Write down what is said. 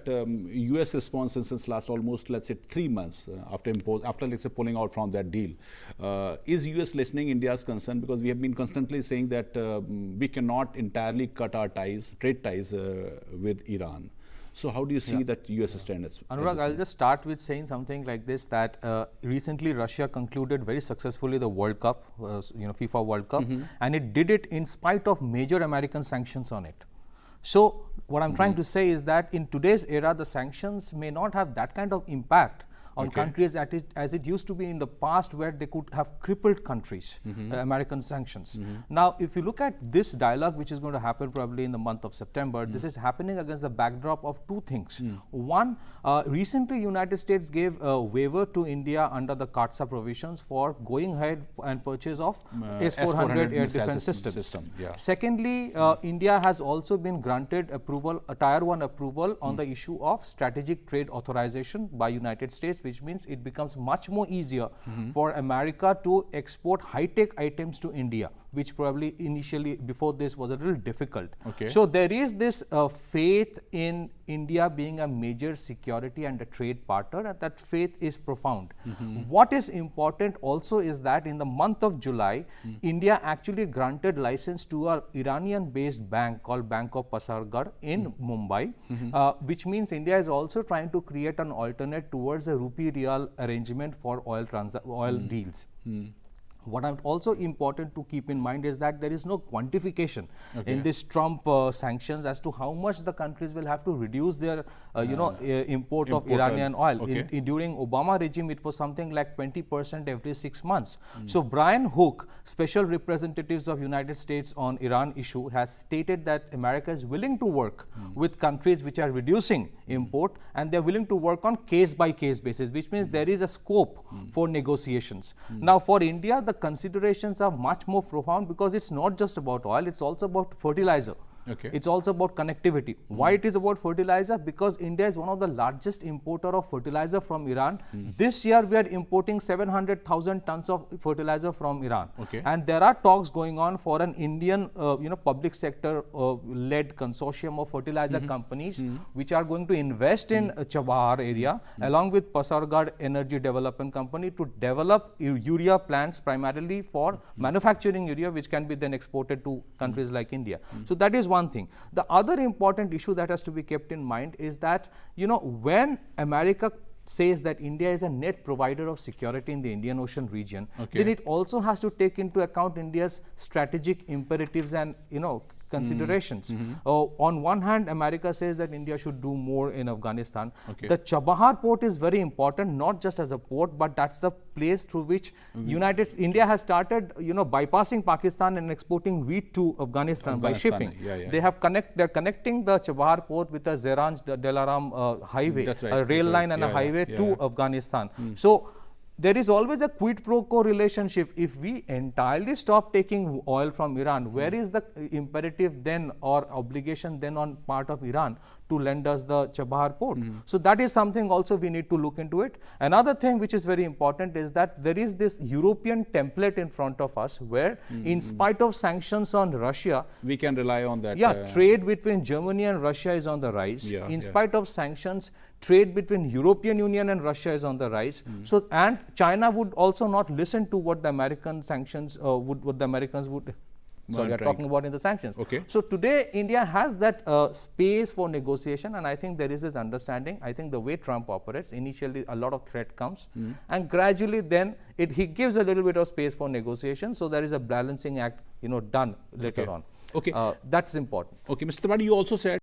that U.S. response since last almost, let's say, 3 months after let's say pulling out from that deal, is U.S. listening India's concern? Because we have been constantly saying that we cannot entirely cut our trade ties with Iran. So how do you see that U.S. stand? Anurag, I'll just start with saying something like this, that recently Russia concluded very successfully the World Cup, FIFA World Cup, and it did it in spite of major American sanctions on it. So what I'm trying to say is that in today's era, the sanctions may not have that kind of impact on countries as it used to be in the past, where they could have crippled countries, American sanctions. Now, if you look at this dialogue, which is going to happen probably in the month of September, this is happening against the backdrop of two things. One, recently United States gave a waiver to India under the CAATSA provisions for going ahead and purchase of S-400 air defense systems. Secondly, India has also been granted approval, a Tier 1 approval on the issue of strategic trade authorization by United States, which means it becomes much more easier for America to export high-tech items to India, which probably initially before this was a little difficult. So there is this faith in India being a major security and a trade partner, and that faith is profound. What is important also is that in the month of July, India actually granted license to an Iranian-based bank called Bank of Pathikrit in Mumbai, which means India is also trying to create an alternate towards a rupee-real arrangement for oil deals. What is also important to keep in mind is that there is no quantification in this Trump sanctions as to how much the countries will have to reduce their import of Iranian oil. During Obama regime, it was something like 20% every 6 months. So Brian Hook, special representatives of United States on Iran issue, has stated that America is willing to work with countries which are reducing import, and they are willing to work on case-by-case basis, which means there is a scope for negotiations. Now, for India, the considerations are much more profound, because it's not just about oil, it's also about fertilizer. It's also about connectivity. Why it is about fertilizer? Because India is one of the largest importer of fertilizer from Iran. This year we are importing 700,000 tons of fertilizer from Iran. And there are talks going on for an Indian public sector led consortium of fertilizer companies which are going to invest in Chabahar area along with Pathikrit Energy Development Company to develop urea plants primarily for manufacturing urea, which can be then exported to countries like India. So that is one thing. The other important issue that has to be kept in mind is that, when America says that India is a net provider of security in the Indian Ocean region, then it also has to take into account India's strategic imperatives and, considerations. On one hand, America says that India should do more in Afghanistan. The Chabahar port is very important, not just as a port, but that's the place through which India has started, bypassing Pakistan and exporting wheat to Afghanistan by shipping. They're connecting the Chabahar port with the Zeranj-Delaram highway, a rail line and a highway to Afghanistan. So there is always a quid pro quo relationship. If we entirely stop taking oil from Iran, where is the imperative then or obligation then on part of Iran to lend us the Chabahar port? So that is something also we need to look into it. Another thing which is very important is that there is this European template in front of us where in spite of sanctions on Russia, we can rely on that. Trade between Germany and Russia is on the rise. In spite of sanctions, trade between European Union and Russia is on the rise. So, and China would also not listen to what the American sanctions what the Americans would we are talking about in the sanctions. So today India has that space for negotiation, and I think there is this understanding. I think the way Trump operates, initially a lot of threat comes and gradually then he gives a little bit of space for negotiation. So there is a balancing act done later on. That's important. Mr. Tripathi, you also said